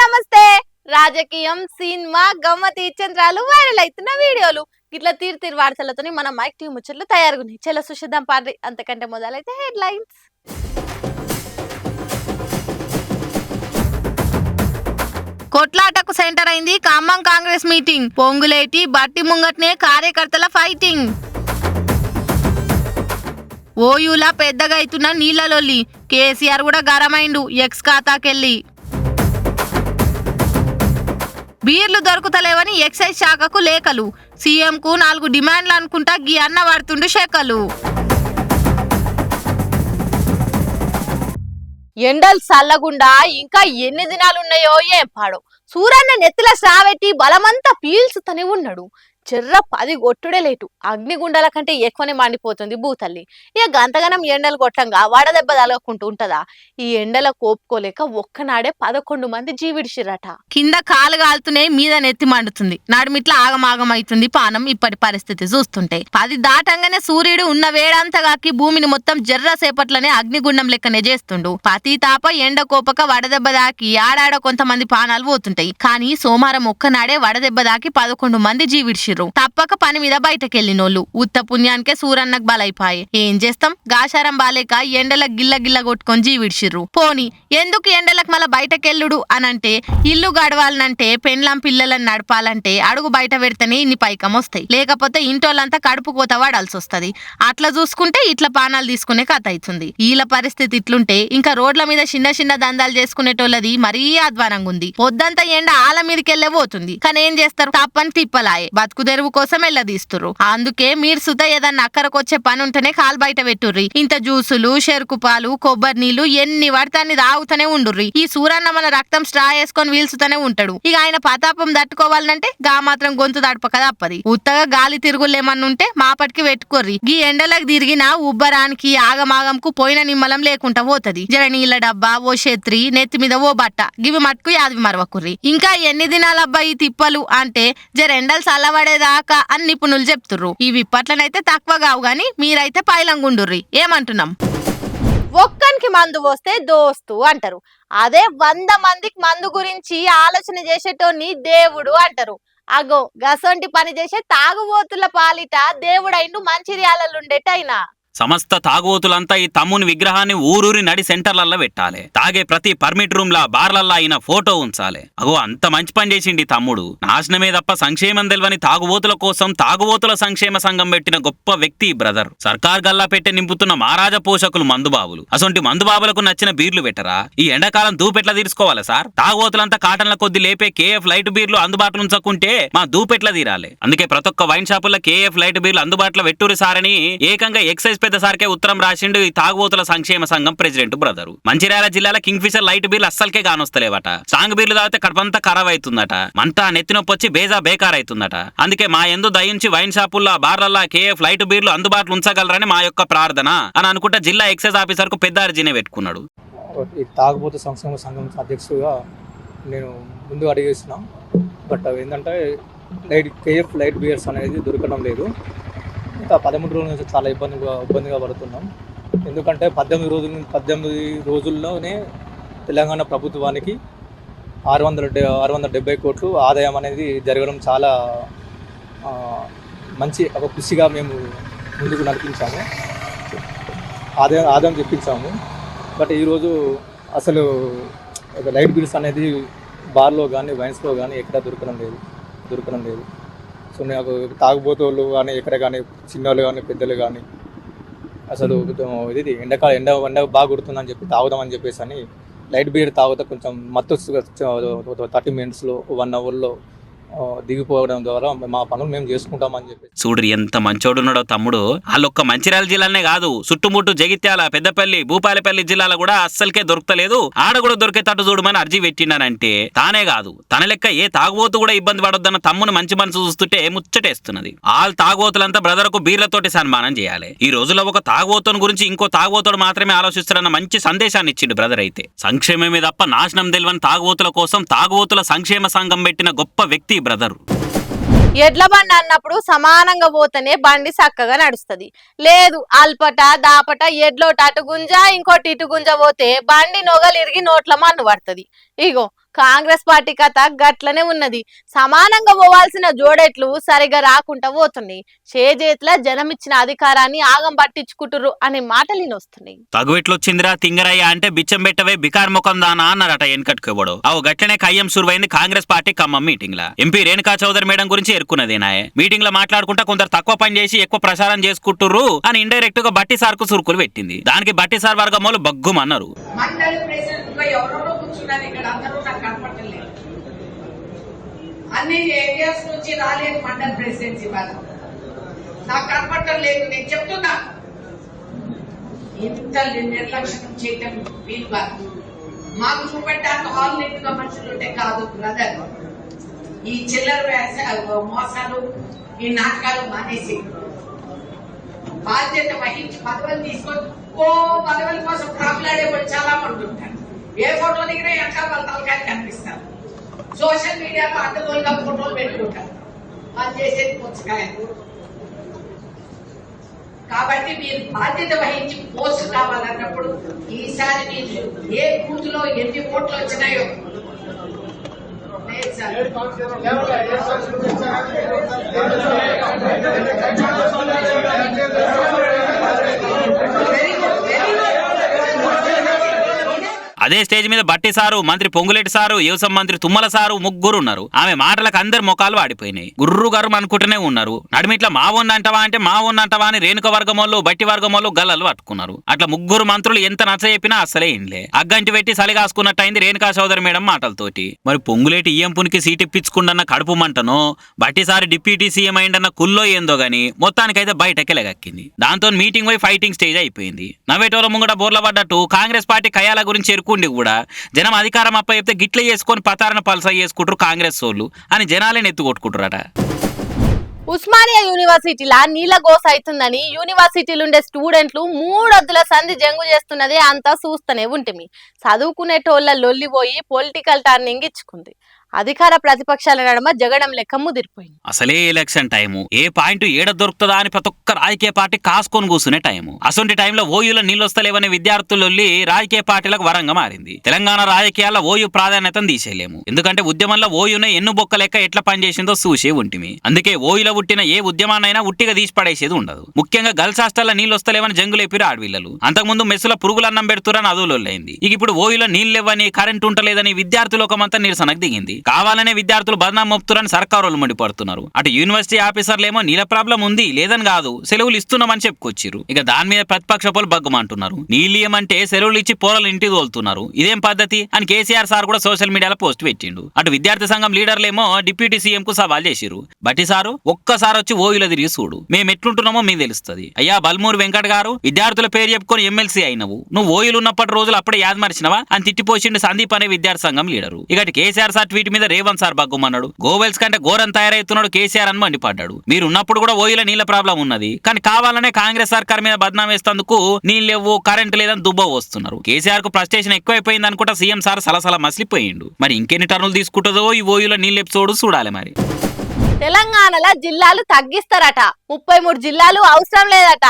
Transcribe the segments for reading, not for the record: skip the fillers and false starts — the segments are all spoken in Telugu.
నమస్తే. రాజకీయం, సినిమా, గమ్మతి చంద్రాలు వైరల్ అవుతున్న వీడియోలు ఇట్లా తీరు వార్తలతోని మన మైక్ టీవీ ముచ్చట్లు తయారుగున్నాయి. చలో సుషిద్దాం పార్రి. అంతకంటే మొదలైతే హెడ్లైన్స్. కొట్లాటకు సెంటర్ అయింది ఖమ్మం కాంగ్రెస్ మీటింగ్. పొంగులేటి బట్టి ముంగట్నే కార్యకర్తల ఫైటింగ్. ఓయూలా పెద్దగా అవుతున్న నీళ్లలొల్లి. కేసీఆర్ కూడా గరమైండు ఎక్స్ ఖాతాకెళ్ళి. బీర్లు దొరుకుతలేవని ఎక్సైజ్ శాఖకు లేఖలు. సీఎంకు 4 డిమాండ్లు అనుకుంటా గీ అన్న పడుతుండు శేఖలు. ఎండలు చల్లగుండా ఇంకా ఎన్ని దినాలున్నాయో ఏం పాడో. సూరన్న నెత్తిల సావెట్టి బలమంతా పీల్చుతనే ఉన్నాడు. చెర్ర 10 కొట్టుడే లేటు. అగ్నిగుండాల కంటే ఎక్కువనే మండిపోతుంది భూతల్లి. ఇక గంతగనం ఎండలు కొట్టంగా వడదెబ్బ తలగకుంటూ ఉంటదా? ఈ ఎండల కోపుకోలేక ఒక్కనాడే 11 మంది జీవిడిచిరట. కింద కాలు కాలుతూనే మీద నెత్తి మండుతుంది. నడుమిట్లా ఆగమాగం అవుతుంది పానం. ఇప్పటి పరిస్థితి చూస్తుంటే 10 దాటంగానే సూర్యుడు ఉన్న వేడంతగాకి భూమిని మొత్తం జర్ర సేపట్లనే అగ్నిగుండం లెక్కనే చేస్తుండు. పతి తాప ఎండ కోపక వడదెబ్బ దాకి ఆడాడ కొంతమంది పానాలు పోతుంటాయి. కానీ సోమవారం ఒక్కనాడే వడదెబ్బ దాకి 11 మంది జీవిడిచిరు. తప్పక పని మీద బయటకెళ్ళినోళ్ళు. ఉత్త పుణ్యానికే సూరన్నకు బలైపాయే. ఏం చేస్తాం, గాశారం బాలేక ఎండలకు గిల్ల కొట్టుకొని జీవిడిచిర్రు. పోని ఎందుకు ఎండలకు మళ్ళా బయటకెళ్ళుడు అనంటే, ఇల్లు గడవాలనంటే పెండ్లం పిల్లలను నడపాలంటే అడుగు బయట పెడితేనే ఇన్ని పైకం వస్తాయి. లేకపోతే ఇంటోళ్ళంతా కడుపు కోత వాడాల్సి వస్తుంది. అట్లా చూసుకుంటే ఇట్లా పానాలు తీసుకునే కథ అవుతుంది. వీళ్ళ పరిస్థితి ఇట్లుంటే ఇంకా రోడ్ల మీద చిన్న దందాలు చేసుకునేటోళ్ళది మరీ అధ్వానంగా ఉంది. పొద్దంతా ఎండ ఆల మీదకెళ్ళే పోతుంది. కానీ ఏం చేస్తారు, తప్పని తిప్పలాయే. బతుకు తెరువు కోసం వెళ్ళదీస్తుర్రు. అందుకే మీరు సుత ఏదన్నా అక్కరకొచ్చే పని ఉంటేనే కాలు బయట పెట్టుర్రి. ఇంత జ్యూసులు, చెరుకు పాలు, కొబ్బరి నీళ్లు ఎన్ని పడితే అన్ని తాగుతూనే ఉండుర్రి. ఈ సూరన్న మన రక్తం స్ట్రా వేసుకొని వీల్చుతూనే ఉంటాడు. ఇక ఆయన పతాపం తట్టుకోవాలంటే గా మాత్రం గొంతు తడపక తప్పది. ఉత్తగా గాలి తిరుగులేమన్నుంటే మాపటికి పెట్టుకోర్రి. గీ ఎండలకు తిరిగిన ఉబ్బరానికి ఆగమాగంకు పోయిన నిమ్మలం లేకుండా పోతది. జర నీళ్ళ డబ్బా, ఓ ఛత్రి, నెత్తి మీద ఓ బట్ట, గివి మట్టుకు యాదివి మరవకుర్రి. ఇంకా ఎన్ని దినాలబ్బా ఈ తిప్పలు అంటే జర ఎండలు చల్లబడేదాకా అని నిపుణులు చెప్తుర్రు. ఇవి ఇప్పట్లనైతే తక్కువ కావు గాని మీరైతే పైలంగుండుర్రి. ఏమంటున్నాం? ఒక్కనికి మందు పోస్తే దోస్తు అంటారు. అదే 100 మందికి మందు గురించి ఆలోచన చేసేటోని దేవుడు అంటారు. అగో గసొంటి పని చేసే తాగుబోతుల పాలిట దేవుడైండు మంచిర్యాలలుండేటైనా. సమస్త తాగుబోతులంతా ఈ తమ్ముని విగ్రహాన్ని ఊరూరి నడి సెంటర్లల్లో పెట్టాలి. తాగే ప్రతి పర్మిట్ రూమ్ లా బార్లల్లా అయిన ఫోటో ఉంచాలి. అగో అంత మంచి పని చేసిండి తమ్ముడు. నాశనమే తప్ప సంక్షేమం తెల్వని తాగుబోతుల కోసం తాగుబోతుల సంక్షేమ సంఘం పెట్టిన గొప్ప వ్యక్తి బ్రదర్. సర్కార్ గల్లా పెట్టే నింపుతున్న మహారాజ పోషకులు మందుబాబులు. అసొంటి మందుబాబులకు నచ్చిన బీర్లు పెట్టరా? ఈ ఎండాకాలం దూపెట్లా తీర్చుకోవాలి సార్? తాగుబోతులంతా కాటన్ల కొద్ది లేపే కేఎఫ్ లైట్ బీర్లు అందుబాటులో ఉంచకుంటే మా దూపెట్లా తీరాలి. అందుకే ప్రతి ఒక్క వైన్ షాపుల్లో కేఎఫ్ లైట్ బీర్లు అందుబాటులో పెట్టురు సారని ఏకంగా ఎక్సైజ్ పెద్ద సార్కే ఉత్తరం రాసిండు ఈ తాగుబోతుల సంక్షేమ సంఘం ప్రెసిడెంట్ బ్రదరు. మంచిర్యాల జిల్లాలో కింగ్ ఫిషర్ లైట్ బీర్లు అస్సలకే కానొస్తలేవట. స్ట్రాంగ్ బీర్లు తాగితే కడపంతా ఖరాబ్ అవుతుందట. మంట నెత్తినొప్పి వచ్చి బేజా బేకార్ అవుతుందట. అందుకే మా ఎందు దయించి వైన్ షాపుల్లో బార్లల్లా కేఎఫ్ లైట్ బీర్లు అందుబాటులో ఉంచగలరని మా యొక్క ప్రార్థన అని అనుకుంటా జిల్లా ఎక్సైజ్ ఆఫీసర్ కు పెద్ద అర్జీనే పెట్టుకున్నాడు. ఈ తాగుబోతు సంక్షేమ సంఘం అధ్యక్షుడిగా నేను ముందు అడిగేస్తున్నాం. బట్ ఏంటంటే కేఎఫ్ లైట్ బీర్స్ అనేది దొరకడం లేదు. ఇంకా 13 రోజుల నుంచి చాలా ఇబ్బందిగా పడుతున్నాం. ఎందుకంటే 18 రోజుల్లోనే తెలంగాణ ప్రభుత్వానికి 670 కోట్లు ఆదాయం అనేది జరగడం చాలా మంచి ఒక కృషిగా మేము ముందుకు నడిపించాము, ఆదాయం తెప్పించాము. బట్ ఈరోజు అసలు లైట్ బిల్స్ అనేది బార్లో కానీ వైన్స్లో కానీ ఎక్కడ దొరకడం లేదు. సో నాకు తాగుబోతోళ్ళు కానీ ఎక్కడ కానీ చిన్నోళ్ళు కానీ పెద్దలు కానీ అసలు ఇది ఎండ బాగా కొడుతుందని చెప్పి తాగుదామని చెప్పేసి అని లైట్ బీర్ తాగుతా కొంచెం మత్తు 30 మినిట్స్లో 1 అవర్లో దిగిపోవడం ద్వారా మా పనులు మేము చేసుకుంటామని చెప్పి. చూడ్రి ఎంత మంచోడున్నాడో తమ్ముడు. వాళ్ళొక్క మంచిర్యాల జిల్లానే కాదు, చుట్టుముట్టు జగిత్యాల, పెద్దపల్లి, భూపాలపల్లి జిల్లాలో కూడా అస్సలకే దొరకలేదు. ఆడ కూడా దొరికేటట్టు చూడమని అర్జీ పెట్టిండానంటే తానే కాదు తన లెక్క ఏ తాగుబోతు కూడా ఇబ్బంది పడొద్దన్న తమ్ముని మంచి మనసు చూస్తుంటే ముచ్చటేస్తున్నది. ఆల్ తాగుబోతులంతా బ్రదర్కు బీర్లతోటి సన్మానం చేయాలి. ఈ రోజుల్లో ఒక తాగుబోతుని గురించి ఇంకో తాగుబోతుడు మాత్రమే ఆలోచిస్తారన్న మంచి సందేశాన్ని ఇచ్చిండు బ్రదర్. అయితే సంక్షేమమే తప్ప నాశనం తెలియని తాగుబోతుల కోసం తాగుబోతుల సంక్షేమ సంఘం పెట్టిన గొప్ప వ్యక్తి బ్రదర్. ఎడ్ల బండి అన్నప్పుడు సమానంగా పోతేనే బండి చక్కగా నడుస్తుంది. లేదు అల్పట దాపట ఎడ్లోట అటు గుంజ ఇంకోటి ఇటు గుంజ పోతే బండి నొగలు ఇరిగి నోట్ల మన్ను పడుతుంది. ఇగో కాంగ్రెస్ పార్టీ కథ గట్లనే ఉన్నది. సమానంగా పోవాల్సిన జోడెట్లు సరిగా రాకుండా పోతున్నాయి. చేజేట్ల జనం ఇచ్చిన అధికారాన్ని ఆగం పట్టించుకుంటుర్రు అనే మాటలు వస్తున్నాయి. తగువెట్లొచ్చిందిరా తింగరయ్య అంటే బిచ్చం పెట్టవే బికార్ ముఖం దానా అన్నారట వెనకట్టుకోబడు. అవు గట్లనే కయ్యం సురువైంది కాంగ్రెస్ పార్టీ ఖమ్మం మీటింగ్ లా. ఎంపీ రేణుకా చౌదరి మేడం గురించి ఎరుకున్నదేనాయే. మీటింగ్ లో మాట్లాడుకుంటా కొందరు తక్కువ పని చేసి ఎక్కువ ప్రచారం చేసుకుంటుర్రు అని ఇండైరెక్ట్ గా బట్టి సార్ కు సురుకులు పెట్టింది. దానికి బట్టి సార్ వర్గమోలు బగ్గుమన్నారు. అన్ని ఏరియాస్ నుంచి రాలేదు మండల్ ప్రెసిడెన్సీ వాళ్ళు నాకు కనపడటం లేదు. నేను చెప్తున్నా ఇంత నిర్లక్ష్యం చేయటం వీలు కాదు. మాకు చూపెట్టాక హాల్ నిండుగా మనుషులు ఉంటే కాదు బ్రదర్. ఈ చిల్లర మోసాలు ఈ నాటకాలు మానేసి బాధ్యత వహించి పదవులు తీసుకొని పదవుల కోసం ప్రాకులాడేవాళ్ళు చాలా మంది ఉంటారు. ఏ ఫోటో దిగినా ఎట్లా వాళ్ళ తలకాయలు కనిపిస్తారు. సోషల్ మీడియాలో అడ్డగోలుగా ఫోటోలు పెట్టుకుంటారు. వాళ్ళు చేసేది పుచ్చకాయలు. కాబట్టి మీరు బాధ్యత వహించి పోస్ట్ కావాలన్నప్పుడు ఈసారి మీరు ఏ బూత్ లో ఎన్ని ఓట్లు వచ్చినాయో అదే స్టేజ్ మీద బట్టి సారు, మంత్రి పొంగులేటి సారు, వ్యవసాయ మంత్రి తుమ్మల సారు ముగ్గురు ఉన్నారు. ఆమె మాటలకు అందరు మొఖాలు వాడిపోయినాయి. గుర్రు గర్రం అనుకుంటూనే ఉన్నారు. నడిమిట్లా మా ఉన్నంటవా అంటే మా ఉన్నంటవా అని రేణుక వర్గమోళ్ళు బట్టి వర్గమోళ్ళు గల్లలు పట్టుకున్నారు. అట్లా ముగ్గురు మంత్రులు ఎంత నచ్చ చెప్పినా అసలే ఇంలే. అగ్గంటి పెట్టి సలిగాసుకున్నట్టయింది రేణుకా చౌదరి మేడం మాటలతోటి. మరి పొంగులేటి ఈఎంపునికి సీట్ ఇప్పించుకుండన్న కడుపు మంటనో బట్టిసారి డిప్యూటీ సీఎం అయిందన్న కుల్లో ఏందో గాని మొత్తానికైతే బయటకెలగక్కింది. దాంతో మీటింగ్ పోయి ఫైటింగ్ స్టేజ్ అయిపోయింది. నవ్వేటోల ముంగట బోర్ల పడ్డట్టు కాంగ్రెస్ పార్టీ కయాల గురించి ఎరుకుండి కూడా జనం అధికారం అప్ప చెప్తే గిట్ల చేసుకొని పతారణ పల్స చేసుకుంటారు కాంగ్రెస్ సోళ్ళు అని జనాలను ఎత్తుకొట్టుకుంటారట. ఉస్మానియా యూనివర్సిటీలా నీళ్ళ గోస అవుతుందని యూనివర్సిటీలుండే స్టూడెంట్లు 3 వద్దుల సంధి జంగు చేస్తున్నదే అంతా చూస్తూనే ఉంటుంది. చదువుకునేటోళ్ళ లొల్లిపోయి పొలిటికల్ టర్నింగ్ ఇచ్చుకుంది. అధికార ప్రతిపక్షాల నడుమ జగడం లెక్క ముదిరిపోయింది. అసలే ఎలక్షన్ టైము. ఏ పాయింట్ ఏడ దొరుకుతుందా అని ప్రతి ఒక్క రాజకీయ పార్టీ కాసుకొని కూర్చునే టైము. అసొంటి టైంలో ఓయూలో నీళ్ళొస్తలేవనే విద్యార్థులొల్లి రాజకీయ పార్టీలకు వరంగా మారింది. తెలంగాణ రాజకీయాల్లో ఓయూ ప్రాధాన్యతను తీసేయలేము. ఎందుకంటే ఉద్యమంలో ఓయూనే ఎన్ను బొక్క లెక్క ఎట్లా పనిచేసిందో చూసే ఉంటిమి. అందుకే ఓయూలో పుట్టిన ఏ ఉద్యమాన్నైనా ఉట్టిగా తీసి పడేసేది ఉండదు. ముఖ్యంగా గర్ల్స్ హాస్టల్లో నీళ్ళు వస్తలేవని జంగులేపిరు ఆడవిల్లలు. అంతకుముందు మెస్సుల పురుగులు అన్నం పెడుతురని అదులొల్లైంది. ఇక ఇప్పుడు ఓయూలో నీళ్ళు లేవని కరెంట్ ఉంటలేదని విద్యార్థులోకమంతా నిరసనకు దిగింది. కావాలనే విద్యార్థులు బదనాం మోపుతురని సర్కారు మండిపడుతున్నారు. అటు యూనివర్సిటీ ఆఫీసర్లేమో నీళ్ళ ప్రాబ్లం ఉంది లేదని కాదు సెలవులు ఇస్తున్నామని చెప్పుకొచ్చిరు. ఇక దాని మీద ప్రతిపక్ష పోలు బగ్గుమంటున్నారు. నీళ్ళు ఇయ్యమంటే సెలవులు ఇచ్చి పోరలు ఇంటికి తోలుతున్నారు. ఇదేం పద్ధతి అని కేసీఆర్ సార్ కూడా సోషల్ మీడియాలో పోస్ట్ పెట్టిండు. అటు విద్యార్థి సంఘం లీడర్లేమో డిప్యూటీ సీఎం కు సవాల్ చేసిరు. బట్టి సారు ఒక్కసారి వచ్చి ఓయూలో తిరిగి చూడు, మేము ఎట్లుంటున్నామో మీకు తెలుస్తుంది. అయ్యా బల్మూరు వెంకట్ గారు, విద్యార్థుల పేరు చెప్పుకొని ఎమ్మెల్సీ అయినవు, నువ్వు ఓయూలు ఉన్నప్పటి రోజులు అప్పుడే యాద్ మర్చినవా అని తిట్టిపోసిండు సందీప్ అనే విద్యార్థి సంఘం లీడరు. ఇక కేసీఆర్ సార్ ట్వీట్ మీద రేవంత్ సార్ బగ్గుమన్నాడు. గోవెల్స్ కంటే ఘోరం తయారైతున్నాడు కేసీఆర్ అని మండిపడ్డాడు. మీరు ఉన్నప్పుడు కూడా ఓయూలో నీళ్ళ ప్రాబ్లం ఉన్నది, కానీ కావాలనే కాంగ్రెస్ సర్కార్ మీద బద్నాం వేస్తందుకు నీళ్ళు లేవు కరెంట్ లేదని దుబ్బ వస్తున్నారు. కేసీఆర్ కు ఫ్రస్ట్రేషన్ ఎక్కువైపోయింది అనుకుంటా సీఎం సార్ సలసల మసిలిపోయిండు. మరి ఇంకెన్ని టర్నులు తీసుకుంటుందో ఈ ఓయూలో నీళ్ళు ఎపిసోడ్ చూడాలి. మరి తెలంగాణలో జిల్లాలు తగ్గిస్తారట, 33 జిల్లాలు అవసరం లేదట,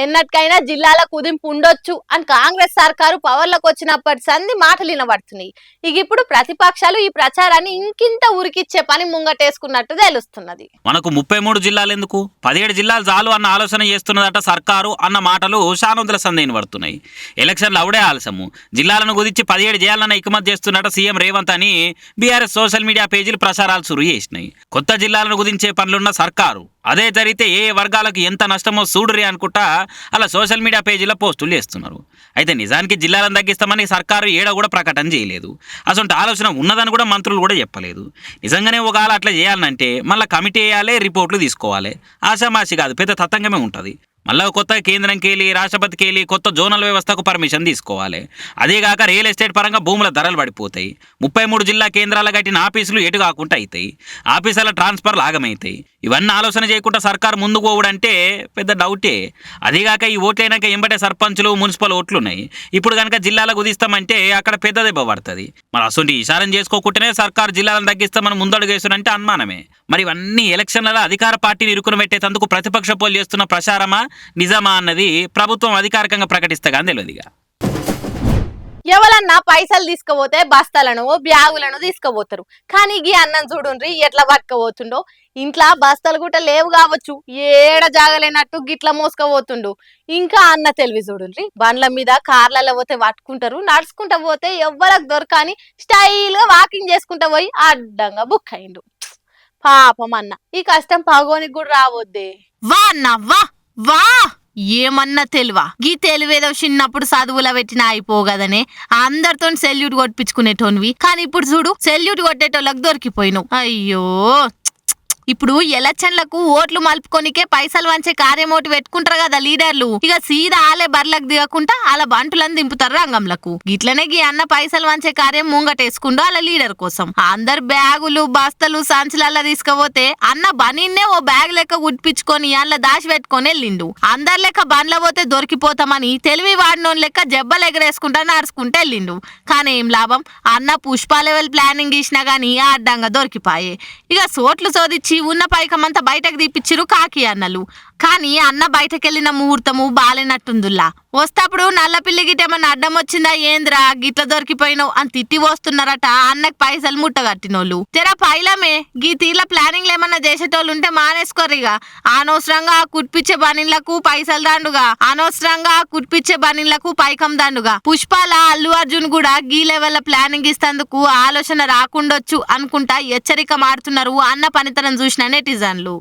ఎన్నటికైనా జిల్లాల కుదింపు ఉండొచ్చు అని కాంగ్రెస్ సర్కారు పవర్లోకి వచ్చినప్పటి సంది మాటలు వినబడుతున్నాయి. ఇక ఇప్పుడు ప్రతిపక్షాలు ఈ ప్రచారాన్ని ఇంకింత ఉరికిచ్చే పని ముంగటేసుకున్నట్టు తెలుస్తున్నది. మనకు 33 జిల్లాలు ఎందుకు, 17 జిల్లాలు చాలు అన్న ఆలోచన చేస్తున్నదట సర్కారు అన్న మాటలు శానొందల సందేహం పడుతున్నాయి. ఎలక్షన్లు అవడే ఆలస్యము, జిల్లాలను కుదించి 17 చేయాలన్న ఇకమతి చేస్తున్నట్టు సీఎం రేవంత్ అని బీఆర్ఎస్ సోషల్ మీడియా పేజీలు ప్రచారాలు సురు చేసినాయి. కొత్త జిల్లాలను కుదించే పనులున్న సర్కారు అదే జరిగితే ఏ వర్గాలకు ఎంత నష్టమో చూడురి అనుకుంటా అలా సోషల్ మీడియా పేజీలో పోస్టులు చేస్తున్నారు. అయితే నిజానికి జిల్లాలను తగ్గిస్తామని సర్కారు ఏడా కూడా ప్రకటన చేయలేదు. అసలు ఆలోచన ఉన్నదని కూడా మంత్రులు కూడా చెప్పలేదు. నిజంగానే ఒకవేళ అట్లా చేయాలంటే మళ్ళీ కమిటీ వేయాలి, రిపోర్ట్లు తీసుకోవాలి. ఆశామాషి కాదు, పెద్ద తతంగమే ఉంటుంది. మళ్ళీ కొత్త కేంద్రంకి వెళ్ళి రాష్ట్రపతికి వెళ్ళి కొత్త జోనల్ వ్యవస్థకు పర్మిషన్ తీసుకోవాలి. అదేగాక రియల్ ఎస్టేట్ పరంగా భూముల ధరలు పడిపోతాయి. 33 జిల్లా కేంద్రాలు కట్టిన ఆఫీసులు ఎటు కాకుండా అవుతాయి, ఆఫీసుల ట్రాన్స్ఫర్లు ఆగమవుతాయి. ఇవన్నీ ఆలోచన చేయకుండా సర్కారు ముందుకు పోవడంటే పెద్ద డౌటే. అదేగాక ఈ ఓట్లైనాక ఎంబటే సర్పంచులు మున్సిపల్ ఓట్లున్నాయి. ఇప్పుడు కనుక జిల్లాలకు కుదిస్తామంటే అక్కడ పెద్ద దెబ్బ పడుతుంది. మరి అసలు ఇషారం చేసుకోకుండానే సర్కారు జిల్లాలను తగ్గిస్తామని ముందడుగు వేస్తున్నంటే అనుమానమే. మరి ఇవన్నీ ఎలక్షన్లలో అధికార పార్టీని ఇరుకుని పెట్టేందుకు ప్రతిపక్ష పోలు చేస్తున్న ప్రచారమా నిజమా అన్నది ప్రభుత్వం అధికారికంగా ప్రకటిస్తే కానీ తెలియదుగా. ఎవరన్నా పైసలు తీసుకుపోతే బస్తాలను బ్యాగులను తీసుకుపోతారు. కానీ ఈ అన్నం చూడుండ్రి ఎట్లా పట్టుకపోతుండో. ఇంట్లో బస్తాలు గుట్ట లేవు కావచ్చు, ఏడ జాగలేనట్టు గిట్ల మోసుకపోతుండు. ఇంకా అన్న తెలివి చూడుండ్రి, బండ్ల మీద కార్లలో పోతే పట్టుకుంటారు, నడుచుకుంటా పోతే ఎవ్వరకు దొరకని స్టైల్ గా వాకింగ్ చేసుకుంటా పోయి అడ్డంగా బుక్ అయిండు. పాపం అన్న ఈ కష్టం పగోనికి కూడా రావద్దే. వా అన్న వా వా, ఏమన్నా తెలివా? గీ తెలివేదో చిన్నప్పుడు చదువుల పెట్టినా అయిపోగదనే అందరితో సెల్యూట్ కొట్టించుకునేటోనివి. కానీ ఇప్పుడు చూడు, సెల్యూట్ కొట్టేటోళ్ళకి దొరికిపోయినావు. అయ్యో, ఇప్పుడు ఎలక్షన్లకు ఓట్లు మలుపుకొనికే పైసలు వంచే కార్యమోటి పెట్టుకుంటారు కదా లీడర్లు. ఇక సీదా ఆలే బర్లకు దిగకుండా అలా బంటులను దింపుతారు రంగంలకు. గిట్లనే గీ అన్న పైసలు వంచే కార్యం ముంగటేసుకుంటూ అలా లీడర్ కోసం అందరు బ్యాగులు బస్తలు సంచులల్లా తీసుకుపోతే అన్న బనీన్నే ఓ బ్యాగ్ లెక్క గుడిపించుకొని అలా దాచి పెట్టుకొని వెళ్ళిండు. అందరి లెక్క బండ్ల పోతే దొరికిపోతామని తెలివి వాడినోని లెక్క జబ్బలు ఎగరేసుకుంటా నడుచుకుంటూ వెళ్ళిండు. కానీ ఏం లాభం, అన్న పుష్ప లెవెల్ ప్లానింగ్ ఇచ్చినా గానీ అడ్డంగా దొరికిపాయే. ఇక సోట్లు సోదిచ్చి ఉన్న పైకమంతా బయటకు తీపిచ్చిరు కాకి అన్నలు. కానీ అన్న బయటకెళ్లిన ముహూర్తము బాలేనట్టుందుల్లా. వస్తప్పుడు నల్ల పిల్లి గిటేమన్నా అడ్డం వచ్చిందా ఏంద్రా గిట్ల దొరికిపోయినావు అని తిట్టి వస్తున్నారట అన్నకు పైసలు ముట్టగట్టినోళ్ళు. తెరా పైలమే గీ తీర్ల ప్లానింగ్లు ఏమన్నా చేసేటోళ్ళు ఉంటే మానేసుకోరిగా. అనవసరంగా కుట్పిచ్చే బనీన్లకు పైసలు దండుగా, అనవసరంగా కుట్పిచ్చే బనీన్లకు పైకం దండుగా. పుష్పాల అల్లు అర్జున్ కూడా గీ లెవెల్ ప్లానింగ్ ఇస్తందుకు ఆలోచన రాకుండొచ్చు అనుకుంటా హెచ్చరిక మారుతున్నారు అన్న పనితనం చూసిన నెటిజన్లు.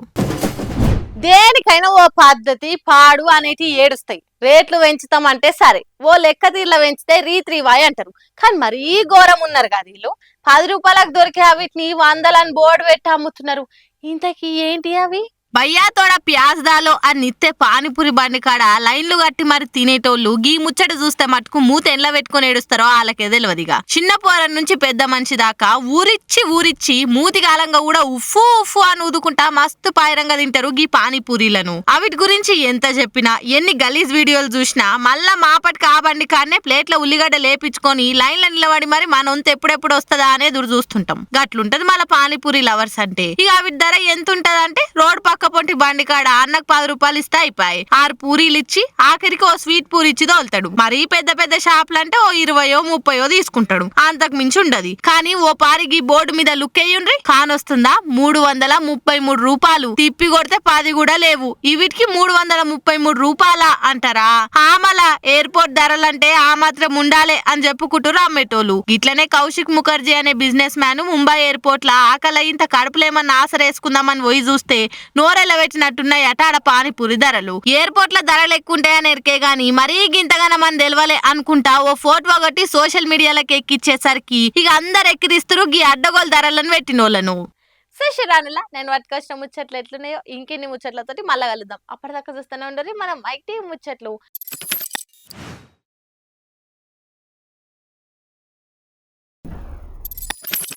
దేనికైనా ఓ పద్ధతి పాడు అనేటి ఏడుస్తాయి. రేట్లు పెంచుతామంటే సరే, ఓ లెక్క తీర్ల పెంచితే రీత్రీవాయి అంటారు. కానీ మరీ ఘోరం ఉన్నారు కదా వీళ్ళు. 10 రూపాయలకు దొరికే వీటిని 100లని బోర్డు పెట్టి అమ్ముతున్నారు. ఇంతకీ ఏంటి అవి? భయ్యా తోడ ప్యాజ్ దాలో అని నిత్తే పానీపూరి బండి కాడ లైన్లు కట్టి మరి తినేటోళ్ళు గీ ముచ్చట చూస్తే మటుకు మూత ఎండ్ల పెట్టుకుని ఏడుస్తారో వాళ్ళకే తెలియదుగా. చిన్న పోరం నుంచి పెద్ద మనిషి దాకా ఊరిచ్చి మూతి కాలంగా కూడా ఉఫ్ఫు ఉఫ్ఫు అని ఊదుకుంటా మస్తు పాయరంగా తింటారు గీ పానీపూరీలను. అవిటి గురించి ఎంత చెప్పినా ఎన్ని గలీజ్ వీడియోలు చూసినా మళ్ళా మాపటికి ఆ బండి కాడనే ప్లేట్ల ఉల్లిగడ్డ లేపించుకొని లైన్ల నిలబడి మరి మన వంతు ఎప్పుడెప్పుడు వస్తుందా అనే ఎదురు చూస్తుంటాం. గట్లుంటది మళ్ళీ పానీపూరి లవర్స్ అంటే. ఇక అవిటి ధర ఎంత ఉంటది అంటే రోడ్ పక్క పొంటి బండి కాడ అన్నకు 10 రూపాయలు ఇస్తే అయిపోయి 6 పూరీలు ఇచ్చి ఆఖరికి ఓ స్వీట్ పూరి ఇచ్చి తోలుతాడు. మరీ పెద్ద పెద్ద షాపులు అంటే ఓ 20-30 తీసుకుంటాడు, అంతకు మించి ఉండదు. కానీ ఓ పారికి బోర్డు మీద లుక్ అయ్యుండ్రి కానొస్తుందా 333 రూపాయలు, తిప్పి కొడితే 10 కూడా లేవు. వీటికి 333 రూపాయల అంటారా? ఆమల ఎయిర్పోర్ట్ ధరలంటే ఆ మాత్రం ఉండాలే అని చెప్పుకుంటారు అమ్మేటోళ్ళు. ఇట్లనే కౌశిక్ ముఖర్జీ అనే బిజినెస్ మ్యాన్ ముంబై ఎయిర్పోర్ట్ లా ఆకలి ఇంత కడుపులేమన్నా ఆసరేసుకుందామని పోయి చూస్తే నోరెల పెట్టినట్టున్నాయి అట ఆడ పానీపూరి ధరలు. ఎయిర్పోర్ట్ లో ధరలు ఎక్కువ ఉంటాయని ఎరికే గాని మరీ గింతగానే మన తెలవలే అనుకుంటా ఓ ఫోటో ఒకటి సోషల్ మీడియాలకు ఎక్కిచ్చేసరికి ఇక అందరు ఎక్కిరిస్తారు గీ అడ్డగోలు ధరలను పెట్టినోళ్ళను. శశిరాణులా నేను పట్టుకొచ్చిన ముచ్చట్లు ఎట్లున్నాయో ఇంకెన్ని ముచ్చట్లతోటి మళ్ళా కలుద్దాం. అప్పటిదాకా చూస్తూనే ఉండరు మనం మైక్ టీవీ ముచ్చట్లు.